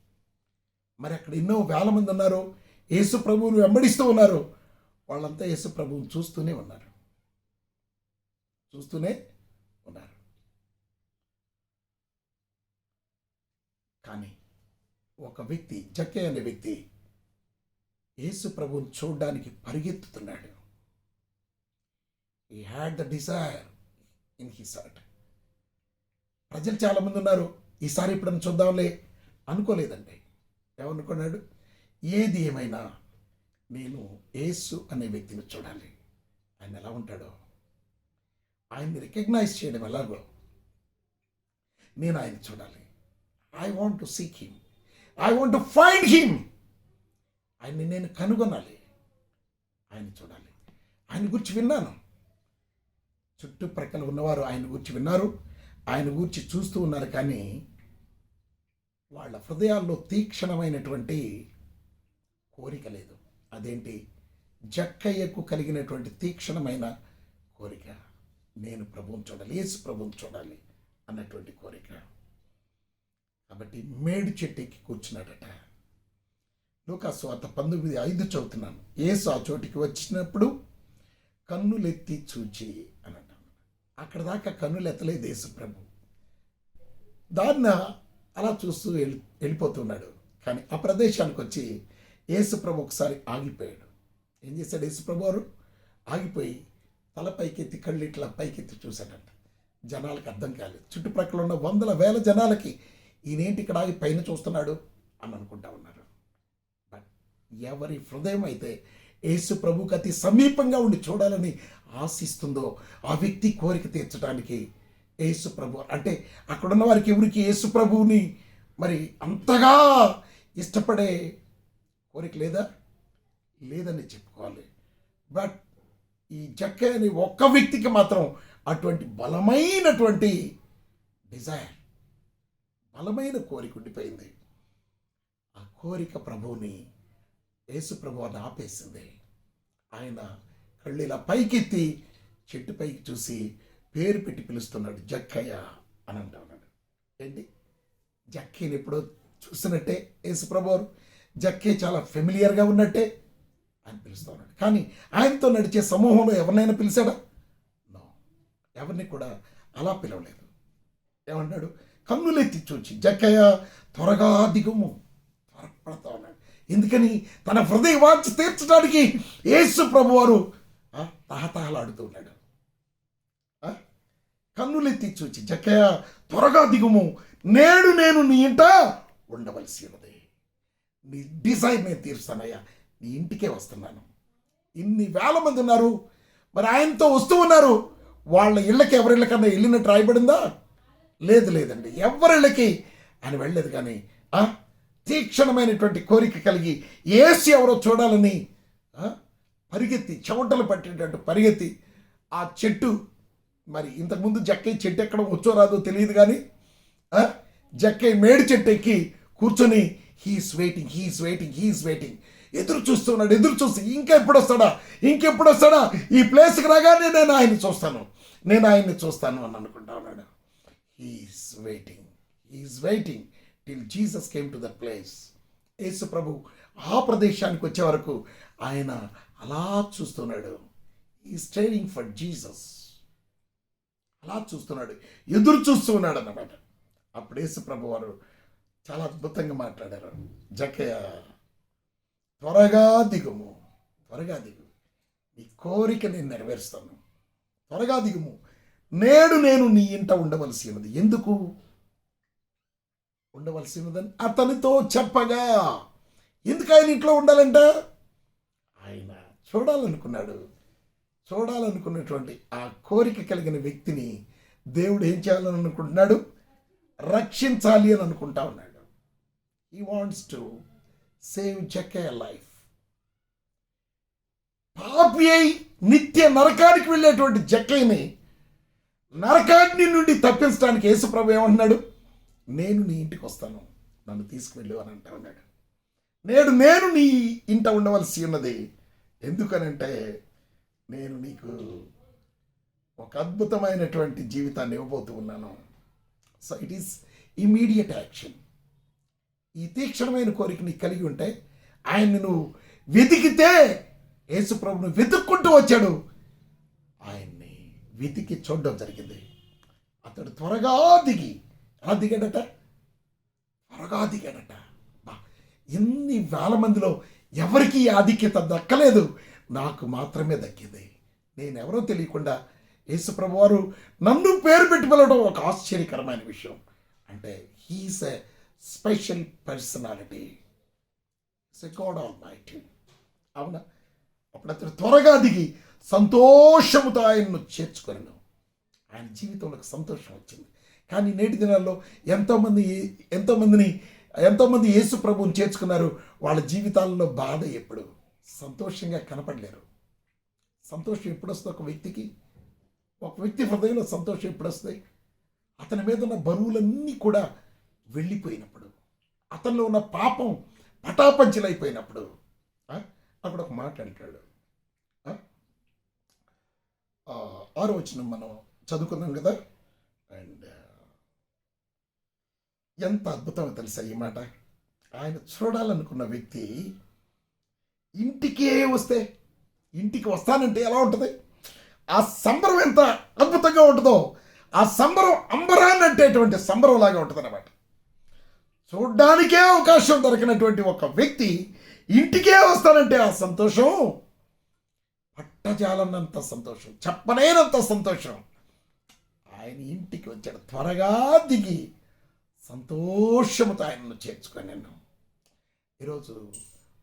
మరి అక్కడ ఎన్నో వేల మంది ఉన్నారు, యేసు ప్రభువును వెంబడిస్తూ ఉన్నారు. వాళ్ళంతా యేసు ప్రభువును చూస్తూనే ఉన్నారు. కానీ ఒక వ్యక్తి, జక్కే అనే వ్యక్తి, యేసు ప్రభువును చూడడానికి పరిగెత్తుతున్నాడు. He had the desire in his heart. ప్రజలు చాలామంది ఉన్నారు, ఈసారి ఎప్పుడన్నా చూద్దాంలే అనుకోలేదండి. ఏమనుకున్నాడు? ఏది ఏమైనా నేను యేసు అనే వ్యక్తిని చూడాలి. ఆయన ఎలా ఉంటాడో, ఆయన్ని రికగ్నైజ్ చేయడం ఎలాగో నేను ఆయన చూడాలి. I want to seek him, I want to find him. ఆయన్ని నేను కనుగొనాలి, ఆయన చూడాలి. ఆయన గురించి విన్నాను, చుట్టుప్రక్కల ఉన్నవారు ఆయన గురించి విన్నారు, ఆయన గురించి చూస్తూ ఉన్నారు. కానీ వాళ్ళ హృదయాల్లో తీక్షణమైనటువంటి కోరిక లేదు. అదేంటి? జక్కయ్యకు కలిగినటువంటి తీక్షణమైన కోరిక, నేను ప్రభువుని చూడాలి, యేసు ప్రభువుని చూడాలి అన్నటువంటి కోరిక. కాబట్టి మేడు చెట్టు ఎక్కి కూర్చున్నాడట. లూకాసు వార్త 19:5 చదువుతున్నాను. యేసు ఆ చోటికి వచ్చినప్పుడు కన్నులెత్తి చూచి అని అంటాను. అక్కడ దాకా కన్నులు ఎత్తలేదు యేసు ప్రభు. దాన్ని అలా చూస్తూ వెళ్ళిపోతున్నాడు. కానీ ఆ ప్రదేశానికి వచ్చి యేసు ప్రభు ఒకసారి ఆగిపోయాడు. ఏం చేశాడు యేసు ప్రభు వారు? ఆగిపోయి తల పైకెత్తి, కళ్ళు ఇట్లా పైకెత్తి చూశాడంట. జనాలకు అర్థం కాలేదు. చుట్టుప్రక్కల ఉన్న వందల వేల జనాలకి ఈయనేంటి ఇక్కడ ఆగి పైన చూస్తున్నాడు అని అనుకుంటా ఉన్నారు. బట్ ఎవరి హృదయం అయితే యేసు ప్రభుకి అతి సమీపంగా ఉండి చూడాలని ఆశిస్తుందో ఆ వ్యక్తి కోరిక తీర్చడానికి యేసు ప్రభు, అంటే అక్కడున్న వారికి ఎవరికి యేసు ప్రభువుని మరి అంతగా ఇష్టపడే కోరిక లేదని చెప్పుకోవాలి. బట్ ఈ జక్కే అనే ఒక్క వ్యక్తికి మాత్రం అటువంటి బలమైనటువంటి డిజైర్, బలమైన కోరిక ఉండిపోయింది. ఆ కోరిక ప్రభువుని, యేసు ప్రభువుని ఆపేసింది. ఆయన కళ్ళు ఇలా పైకెత్తి చెట్టు పైకి చూసి పేరు పెట్టి పిలుస్తున్నాడు, జక్కయ్య అని అంటా ఉన్నాడు. ఏంటి? జక్కీని ఎప్పుడో చూసినట్టే యేసు ప్రభువారు, జక్కే చాలా ఫెమిలియర్గా ఉన్నట్టే ఆయన పిలుస్తూ ఉన్నాడు. కానీ ఆయనతో నడిచే సమూహంలో ఎవరినైనా పిలిచాడా? నో, ఎవరిని కూడా అలా పిలవలేదు. ఏమన్నాడు? కన్నులెత్తి చూచి, జక్కయ్య త్వరగా దిగుము, త్వరపడతా ఉన్నాడు. ఎందుకని? తన హృదయ వాంఛ తీర్చడానికి యేసు ప్రభువారు తహతహలాడుతూ ఉన్నాడు. కన్నులెత్తి చూచి, జక్కయ్య త్వరగా దిగుము, నేడు నేను నీ ఇంట ఉండవలసి ఉన్నది. నీ డిజైర్ నేను తీరుస్తానయ్యా, నీ ఇంటికే వస్తున్నాను. ఇన్ని వేల మంది ఉన్నారు, మరి ఆయనతో వస్తూ ఉన్నారు. వాళ్ళ ఇళ్ళకి ఎవరిళ్ళకన్నా వెళ్ళినట్టు రాయబడిందా? లేదండి, ఎవరిళ్ళకి ఆయన వెళ్ళలేదు. కానీ తీక్షణమైనటువంటి కోరిక కలిగి యేసు ఎవరో చూడాలని పరిగెత్తి, చెమటలు పట్టేటట్టు పరిగెత్తి ఆ చెట్టు, మరి ఇంతకుముందు జక్కయ్య చెట్టు ఎక్కడ వచ్చో రాదో తెలియదు, కానీ జక్కయ్య మేడి చెట్టు ఎక్కి కూర్చొని హీఈస్ వెయిటింగ్ ఎదురు చూస్తున్నాడు. ఎదురు చూసి ఇంకెప్పుడు వస్తాడా, ఈ ప్లేస్కి రాగానే నేను ఆయన్ని చూస్తాను అని అనుకుంటా ఉన్నాడు. He's waiting till Jesus came to that place. యేసు ప్రభు ఆ ప్రదేశానికి వచ్చే వరకు ఆయన అలా చూస్తున్నాడు. He's staring for Jesus. అలా చూస్తున్నాడు, ఎదురు చూస్తూ ఉన్నాడు అన్నమాట. అప్పుడు యేసు ప్రభు వారు చాలా అద్భుతంగా మాట్లాడారు. జక్కయ్య త్వరగా దిగు, నీ కోరిక నేను నెరవేరుస్తాను, త్వరగా దిగుము, నేడు నేను నీ ఇంట ఉండవలసి ఉన్నది. ఎందుకు ఉండవలసి ఉన్నదని అతనితో చెప్పగా, ఎందుకు ఆయన ఇంట్లో ఉండాలంట? ఆయన చూడాలనుకున్నటువంటి ఆ కోరిక కలిగిన వ్యక్తిని దేవుడు ఏం చేయాలని అనుకుంటున్నాడు? రక్షించాలి అని అనుకుంటా ఉన్నాడు. He wants to save Jacka's life. పాపి అయి నిత్య నరకానికి వెళ్ళేటువంటి జక్కయ్యని నరకాగ్ని నుండి తప్పించడానికి యేసు ప్రభు ఏమంటున్నాడు? నేను నీ ఇంటికి వస్తాను, నన్ను తీసుకువెళ్ళు అని అంటా ఉన్నాడు. నేను నీ ఇంట ఉండవలసి ఉన్నది. ఎందుకనంటే నేను నీకు ఒక అద్భుతమైనటువంటి జీవితాన్ని ఇవ్వబోతూ ఉన్నాను. So it is immediate action. ఈ తీక్షణమైన కోరిక నీకు కలిగి ఉంటే ఆయన్ని నువ్వు వెతికితే, యేసు ప్రభుని వెతుక్కుంటూ వచ్చాడు, ఆయన్ని వెతికి చూడడం జరిగింది. అతడు త్వరగా దిగి ఎలా దిగాడట? త్వరగా దిగాడట. ఎన్ని వేల మందిలో ఎవరికి ఆధిక్యత దక్కలేదు, నాకు మాత్రమే దక్కింది. నేనెవరో తెలియకుండా యేసుప్రభు వారు నన్ను పేరు పెట్టి పిలవడం ఒక ఆశ్చర్యకరమైన విషయం. అంటే he is a special personality, it's a god almighty. అవునా? అప్పుడు అతడు త్వరగా దిగి సంతోషముతో ఆయన్ను చేర్చుకొనెను. ఆయన జీవితంలోకి సంతోషం వచ్చింది. కానీ నేటి దినాల్లో ఎంతోమంది యేసు ప్రభువుని చేర్చుకున్నారు, వాళ్ళ జీవితాల్లో బాధ ఎప్పుడు, సంతోషంగా కనపడలేరు. సంతోషం ఎప్పుడు వస్తుంది ఒక వ్యక్తి హృదయంలో సంతోషం ఎప్పుడు వస్తుంది? అతని మీద ఉన్న బరువులన్నీ కూడా వెళ్ళిపోయినప్పుడు, అతనిలో ఉన్న పాపం పటాపంచలైపోయినప్పుడు. అప్పుడు ఒక మాట అంటాడు. 6వ వచనం మనం చదువుకున్నాం కదా. అండ్ ఎంత అద్భుతమో తెలుసా ఈ మాట. ఆయన చూడాలనుకున్న వ్యక్తి ఇంటికి వస్తానంటే ఎలా ఉంటుంది? ఆ సంబరం ఎంత అద్భుతంగా ఉంటుందో, ఆ సంబరం అంబరాన్ని అంటేటువంటి సంబరం లాగా ఉంటుంది అన్నమాట. చూడ్డానికే అవకాశం దొరికినటువంటి ఒక వ్యక్తి ఇంటికే వస్తానంటే ఆ సంతోషం పట్టజాలన్నంత సంతోషం, చెప్పలేనంత సంతోషం. ఆయన ఇంటికి వచ్చాడు, త్వరగా దిగి సంతోషముతో ఆయనను చేర్చుకొని. ఈరోజు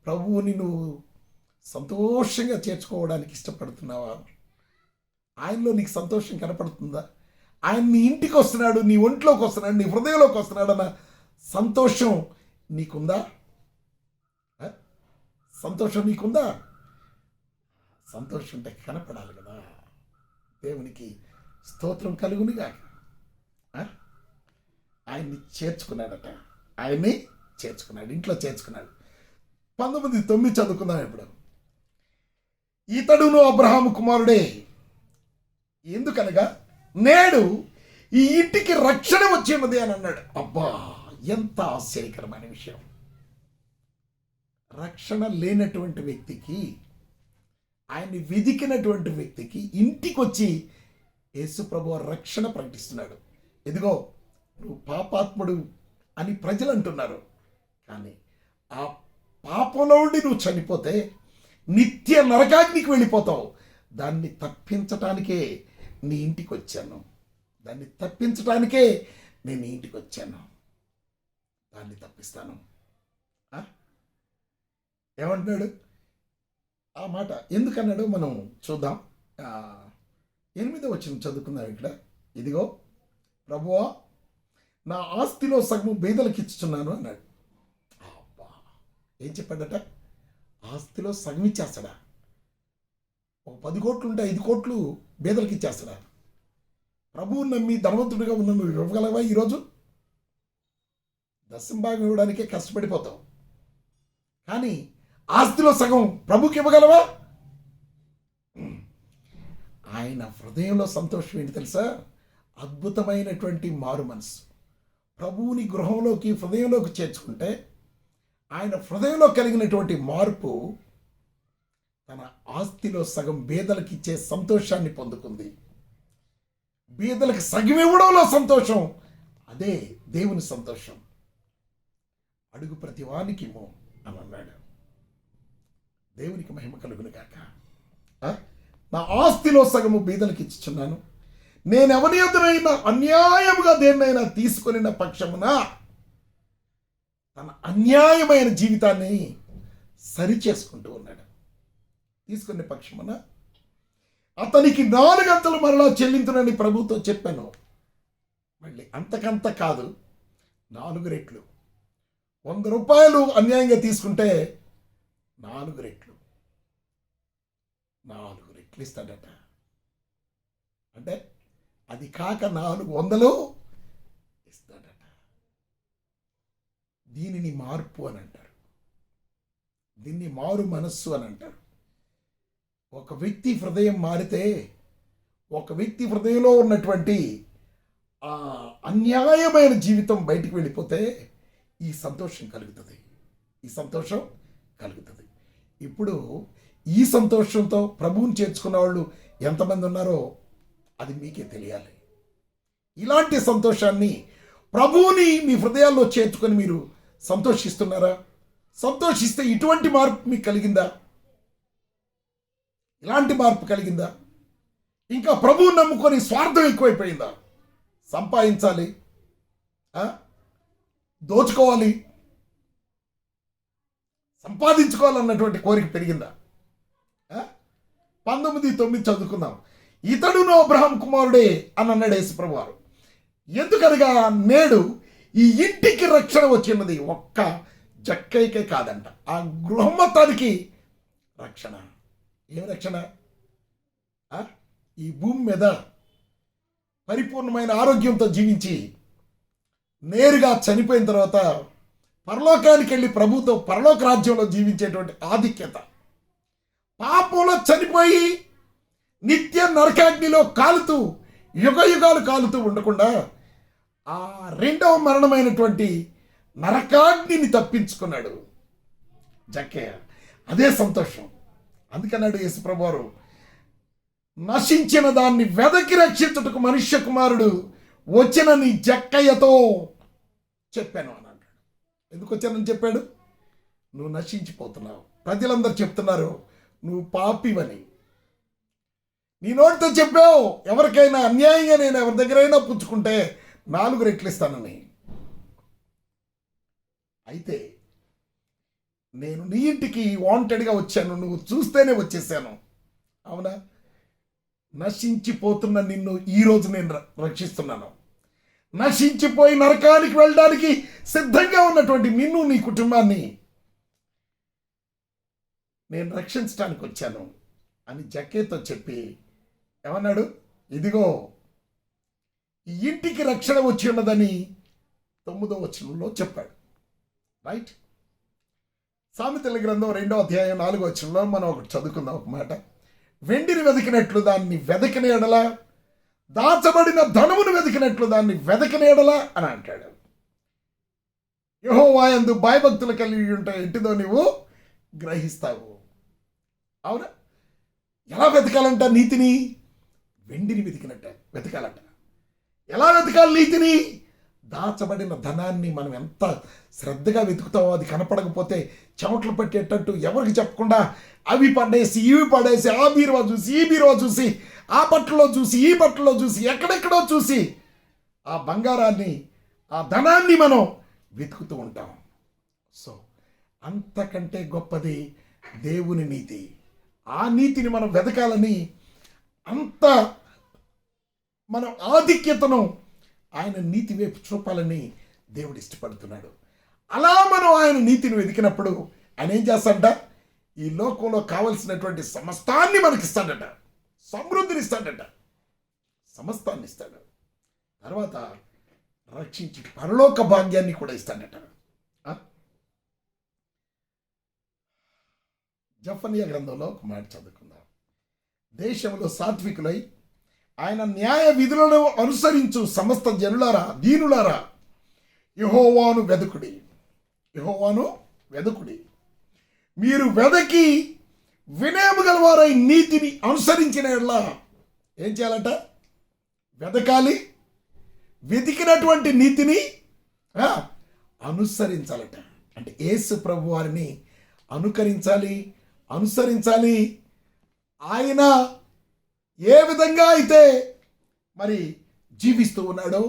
ప్రభువుని నువ్వు సంతోషంగా చేర్చుకోవడానికి ఇష్టపడుతున్నావా? ఆయనలో నీకు సంతోషం కనపడుతుందా? ఆయన నీ ఇంటికి వస్తున్నాడు, నీ ఒంట్లోకి వస్తున్నాడు, నీ హృదయంలోకి వస్తున్నాడు అన్న సంతోషం నీకుందా? సంతోషం నీకుందా? సంతోషం ఉంటే కనపడాలి కదా. దేవునికి స్తోత్రం కలుగునిగా. ఆయన్ని చేర్చుకున్నాడట, ఆయన్ని చేర్చుకున్నాడు, ఇంట్లో చేర్చుకున్నాడు. 19:9 చదువుకుందాం ఇప్పుడు. ఇతడును అబ్రహాము కుమారుడే, ఎందుకనగా నేడు ఈ ఇంటికి రక్షణ వచ్చి ఉన్నది అని అన్నాడు. అబ్బా, ఎంత ఆశ్చర్యకరమైన విషయం. రక్షణ లేనటువంటి వ్యక్తికి, ఆయన్ని వెదికినటువంటి వ్యక్తికి ఇంటికి వచ్చి యేసు ప్రభువు రక్షణ ప్రకటిస్తున్నాడు. ఇదిగో నువ్వు పాపాత్ముడు అని ప్రజలు అంటున్నారు, కానీ ఆ పాపంలో ఉండి నువ్వు చనిపోతే నిత్య నరకాగ్నికి వెళ్ళిపోతావు. దాన్ని తప్పించటానికే నీ ఇంటికి వచ్చాను, దాన్ని తప్పించటానికే నేను నీ ఇంటికి వచ్చాను, దాన్ని తప్పిస్తాను. ఏమంటున్నాడు? ఆ మాట ఎందుకన్నాడు మనం చూద్దాం. 8వ వచనం చదువుకుందాం ఇక్కడ. ఇదిగో ప్రభువా, నా ఆస్తిలో సగము బీదలకు ఇచ్చుచున్నాను అన్నాడు. అబ్బా, ఏం చెప్పాడట? ఆస్తిలో సగం ఇచ్చేస్తాడా? ఒక 10 కోట్లు ఉంటే 5 కోట్లు బీదలకు ఇచ్చేస్తాడా? ప్రభువుని నమ్మి ధనవంతుడిగా ఉన్న నువ్వు ఇవ్వగలవా? ఈరోజు దశంభాగం ఇవ్వడానికే కష్టపడిపోతావు, కానీ ఆస్తిలో సగం ప్రభుకి ఇవ్వగలవా? ఆయన హృదయంలో సంతోషం ఏంటి తెలుసా? అద్భుతమైనటువంటి మారు మనసు. ప్రభువుని గృహంలోకి, హృదయంలోకి చేర్చుకుంటే ఆయన హృదయంలో కలిగినటువంటి మార్పు తన ఆస్తిలో సగం బీదలకు ఇచ్చే సంతోషాన్ని పొందుకుంది. బీదలకు సగం ఇవ్వడంలో సంతోషం, అదే దేవుని సంతోషం. అడుగు ప్రతి వానికి ఇవ్వు అని అన్నాడు. దేవునికి మహిమ కలుగును గాక. నా ఆస్తిలో సగము బీదలకు ఇచ్చుచున్నాను. నేను ఎవరి ఎదురైనా అన్యాయముగా దేన్నైనా తీసుకొనిన పక్షమున తన అన్యాయమైన జీవితాన్ని సరిచేసుకుంటూ ఉన్నాడు. తీసుకునే పక్షమున అతనికి 4 అంతలు మరలా చెల్లించునని ప్రభుతో చెప్పాను. మళ్ళీ అంతకంత కాదు, 4 రెట్లు. 100 రూపాయలు అన్యాయంగా తీసుకుంటే 4 రెట్లు ఇస్తాడట. అంటే అది కాక 400 ఇస్తాడట. దీనిని మార్పు అని అంటారు, దీన్ని మారు మనస్సు అని అంటారు. ఒక వ్యక్తి హృదయం మారితే ఒక వ్యక్తి హృదయంలో ఉన్నటువంటి ఆ అన్యాయమైన జీవితం బయటికి వెళ్ళిపోతే ఈ సంతోషం కలుగుతుంది. ఈ సంతోషం కలుగుతుంది. ఇప్పుడు ఈ సంతోషంతో ప్రభువుని చేర్చుకున్న వాళ్ళు ఎంతమంది ఉన్నారో అది మీకే తెలియాలి. ఇలాంటి సంతోషాన్ని ప్రభువుని మీ హృదయాల్లో చేర్చుకొని మీరు సంతోషిస్తున్నారా? సంతోషిస్తే ఇటువంటి మార్పు మీకు కలిగిందా? ఇలాంటి మార్పు కలిగిందా? ఇంకా ప్రభువుని నమ్ముకొని స్వార్థం ఎక్కువైపోయిందా? సంపాదించాలి, దోచుకోవాలి, సంపాదించుకోవాలన్నటువంటి కోరిక పెరిగిందా? 19:9 చదువుకుందాం. ఇతడును అబ్రహాం కుమారుడే అని అన్నాడు యేసుప్రభు వారు. ఎందుకనగా నేడు ఈ ఇంటికి రక్షణ వచ్చినది ఒక్క జక్కైకే కాదంట, ఆ గృహం మొత్తానికి రక్షణ. ఏం రక్షణ? ఈ భూమి మీద పరిపూర్ణమైన ఆరోగ్యంతో జీవించి నేరుగా చనిపోయిన తర్వాత పరలోకానికి వెళ్ళి ప్రభుతో పరలోక రాజ్యంలో జీవించేటువంటి ఆధిక్యత, పాపంలో చనిపోయి నిత్య నరకాగ్నిలో కాలుతూ యుగ యుగాలు కాలుతూ ఉండకుండా ఆ రెండవ మరణమైనటువంటి నరకాగ్నిని తప్పించుకున్నాడు జక్కయ్య. అదే సంతోషం. అందుకన్నాడు యేసుప్రభు వారు, నశించిన దాన్ని వెదకి రక్షించుటకు మనుష్య కుమారుడు వచ్చిన నీ జక్కయ్యతో చెప్పాను అని అంటాడు. ఎందుకు వచ్చానని చెప్పాడు? నువ్వు నశించిపోతున్నావు. ప్రజలందరూ చెప్తున్నారు నువ్వు పాపివని. నీ నోటితో చెప్పావు, ఎవరికైనా అన్యాయంగా నేను ఎవరి దగ్గరైనా పుచ్చుకుంటే 4 రెట్లు ఇస్తానని. అయితే నేను నీ ఇంటికి వాంటెడ్గా వచ్చాను, నువ్వు చూస్తేనే వచ్చేసాను. అవునా? నశించిపోతున్న నిన్ను ఈరోజు నేను రక్షిస్తున్నాను. నశించిపోయి నరకానికి వెళ్ళడానికి సిద్ధంగా ఉన్నటువంటి నిన్ను, నీ కుటుంబాన్ని నేను రక్షించడానికి వచ్చాను అని జక్కేతో చెప్పి ఏమన్నాడు? ఇదిగో ఈ ఇంటికి రక్షణ వచ్చి ఉన్నదని 9వ వచనంలో చెప్పాడు. రైట్? సామెతల గ్రంథం 2వ అధ్యాయం 4వ వచనంలో మనం ఒకటి చదువుకుందాం. ఒక మాట, వెండిని వెతికినట్లు దాన్ని వెదకిన ఎడల, దాచబడిన ధనమును వెతికినట్లు దాన్ని వెదకిన ఎడల అని అంటాడు. యెహోవా యందు భయభక్తులు కలిగి ఉంటే ఎట్టిదో నీవు గ్రహిస్తావు. అవునా? ఎలా వెతకాలంట నీతిని? వెండిని వెతకాలంట. ఎలా వెతకాలి నీతిని? దాచబడిన ధనాన్ని మనం ఎంత శ్రద్ధగా వెతుకుతామో అది కనపడకపోతే చెమటలు పట్టేటట్టు ఎవరికి చెప్పకుండా అవి పడేసి ఇవి పడేసి ఆ బీరువా చూసి ఈ బీరువా చూసి ఆ బట్టలో చూసి ఈ బట్టలో చూసి ఎక్కడెక్కడో చూసి ఆ బంగారాన్ని ఆ ధనాన్ని మనం వెతుకుతూ ఉంటాం. సో అంతకంటే గొప్పది దేవుని నీతి. ఆ నీతిని మనం వెతకాలని, అంత మనం ఆధిక్యతను ఆయన నీతి వైపు చూపాలని దేవుడు ఇష్టపడుతున్నాడు. అలా మనం ఆయన నీతిని వెతికినప్పుడు ఆయన ఏం చేస్తాడట? ఈ లోకంలో కావలసినటువంటి సమస్తాన్ని మనకిస్తాడట, సమృద్ధిని ఇస్తాడట, సమస్తాన్ని ఇస్తాడు. తర్వాత రక్షించి పరలోక భాగ్యాన్ని కూడా ఇస్తాడట. జఫన్యా గ్రంథంలో ఒక మాట చదువుకుందాం. దేశంలో సాత్వికులై ఆయన న్యాయ విధులను అనుసరించు సమస్త జనులారా, దీనులారా, యెహోవాను వెదకుడి. యెహోవాను వెదకుడి. మీరు వెదకి వినయము గలవారై నీతిని అనుసరించిన యెడల ఏం చేయాలట? వెదకాలి. వెతికినటువంటి నీతిని అనుసరించాలట. అంటే యేసు ప్రభు వారిని అనుసరించాలి. ఆయన ఏ విధంగా అయితే మరి జీవిస్తూ ఉన్నాడో,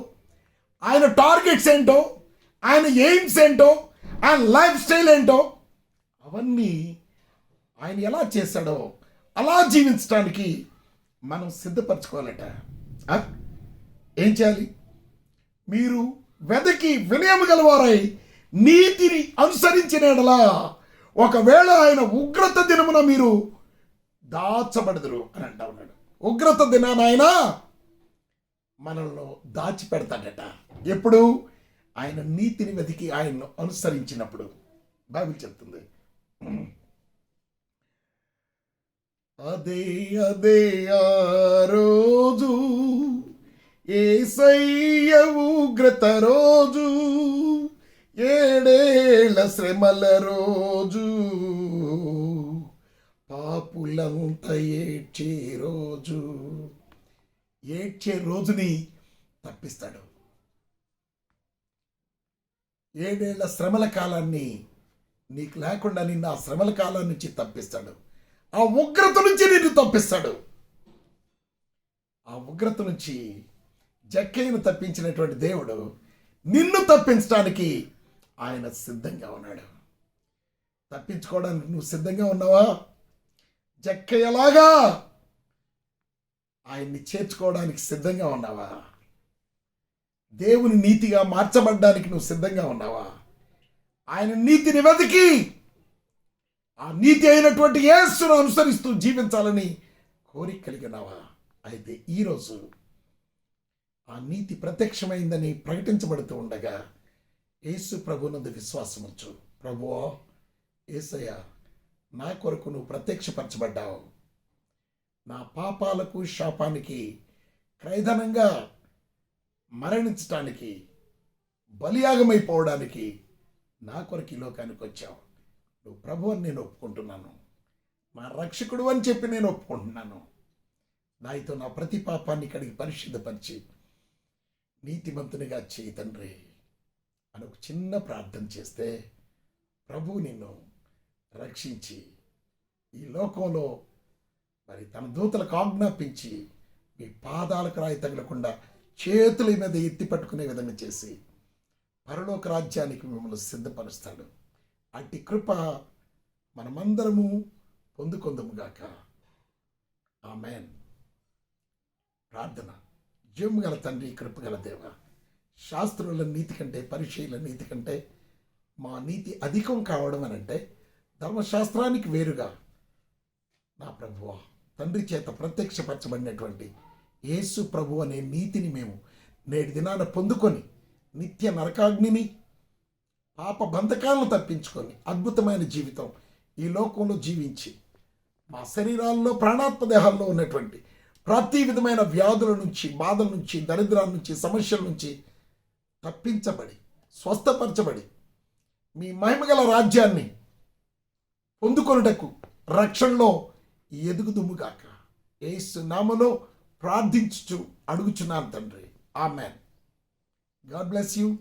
ఆయన టార్గెట్స్ ఏంటో, ఆయన ఎయిమ్స్ ఏంటో, ఆయన లైఫ్ స్టైల్ ఏంటో అవన్నీ ఆయన ఎలా చేశాడో అలా జీవించడానికి మనం సిద్ధపరచుకోవాలట. ఏం చేయాలి? మీరు వెదకి వినయము గలవారై నీతిని అనుసరించిన యెడల ఒకవేళ ఆయన ఉగ్రత దినమున మీరు దాచబడదురు అని అంటా ఉన్నాడు. ఉగ్రత దినాన ఆయన మనల్ని దాచిపెడతాడట. ఎప్పుడు? ఆయన నీతిని వెతికి ఆయన్ను అనుసరించినప్పుడు. బైబిల్ చెప్తుంది. అదే అదే ఆ రోజు యేసయ్య ఉగ్రత రోజు, ఏడేళ్ల శ్రమల రోజు, పాపులంతా ఏడ్చే రోజు. ఏడ్చే రోజుని తప్పిస్తాడు. ఏడేళ్ల శ్రమల కాలాన్ని నీకు లేకుండా నిన్ను ఆ శ్రమల కాలం నుంచి తప్పిస్తాడు. ఆ ఉగ్రత నుంచి నిన్ను తప్పిస్తాడు. ఆ ఉగ్రత నుంచి జక్కయ్యను తప్పించినటువంటి దేవుడు నిన్ను తప్పించడానికి ఆయన సిద్ధంగా ఉన్నాడు. తప్పించుకోవడానికి నువ్వు సిద్ధంగా ఉన్నావా? జక్కయ్యలాగా ఆయన్ని చేర్చుకోవడానికి సిద్ధంగా ఉన్నావా? దేవుని నీతిగా మార్చబడ్డానికి నువ్వు సిద్ధంగా ఉన్నావా? ఆయన నీతిని వెతికి ఆ నీతి అయినటువంటి యేసును అనుసరిస్తూ జీవించాలని కోరిక కలిగినావా? అయితే ఈరోజు ఆ నీతి ప్రత్యక్షమైందని ప్రకటించబడుతూ ఉండగా యేసు ప్రభునందు విశ్వాసం ఉంచు. ప్రభువా, యేసయ్య, నా కొరకు నువ్వు ప్రత్యక్షపరచబడ్డావు. నా పాపాలకు శాపానికి క్రైదనంగా మరణించటానికి బలియాగమైపోవడానికి నా కొరకు ఈ లోకానికి వచ్చావు. నువ్వు ప్రభు అని నేను ఒప్పుకుంటున్నాను. నా రక్షకుడు అని చెప్పి నేను ఒప్పుకుంటున్నాను. నాతో నా ప్రతి పాపాన్ని కడిగి పరిశుద్ధపరిచి నీతిమంతునిగా చేయి తండ్రి అని ఒక చిన్న ప్రార్థన చేస్తే ప్రభు నిన్ను రక్షించి ఈ లోకంలో మరి తన దూతలకు ఆజ్ఞాపించి మీ పాదాలకు రాయి తగలకుండా చేతుల మీద ఎత్తి పట్టుకునే విధంగా చేసి పరలోక రాజ్యానికి మిమ్మల్ని సిద్ధపరుస్తాడు. అట్టి కృప మనమందరము పొందుకొందుముగాక. ఆమేన్. ప్రార్థన. జీవము గల తండ్రి, కృపగల దేవ, శాస్త్రుల నీతి కంటే పరిచయుల నీతి కంటే మా నీతి అధికం కావడం అనంటే ధర్మశాస్త్రానికి వేరుగా నా ప్రభువా తండ్రి చేత ప్రత్యక్షపరచబడినటువంటి యేసు ప్రభు అనే నీతిని మేము నేటి దినాన పొందుకొని నిత్య నరకాగ్నిని పాప బంధకాలను తప్పించుకొని అద్భుతమైన జీవితం ఈ లోకంలో జీవించి మా శరీరాల్లో ప్రాణాత్మ దేహాల్లో ఉన్నటువంటి ప్రతి విధమైన వ్యాధుల నుంచి, బాధల నుంచి, దరిద్రాల నుంచి, సమస్యల నుంచి తప్పించబడి స్వస్థపరచబడి మీ మహిమగల రాజ్యాన్ని పొందుకొనుటకు రక్షణలో ఎదుగుదుముగాక. యేసు నామములో ప్రార్థించుచు అడుగుచున్నాను తండ్రి. ఆమెన్. God bless you.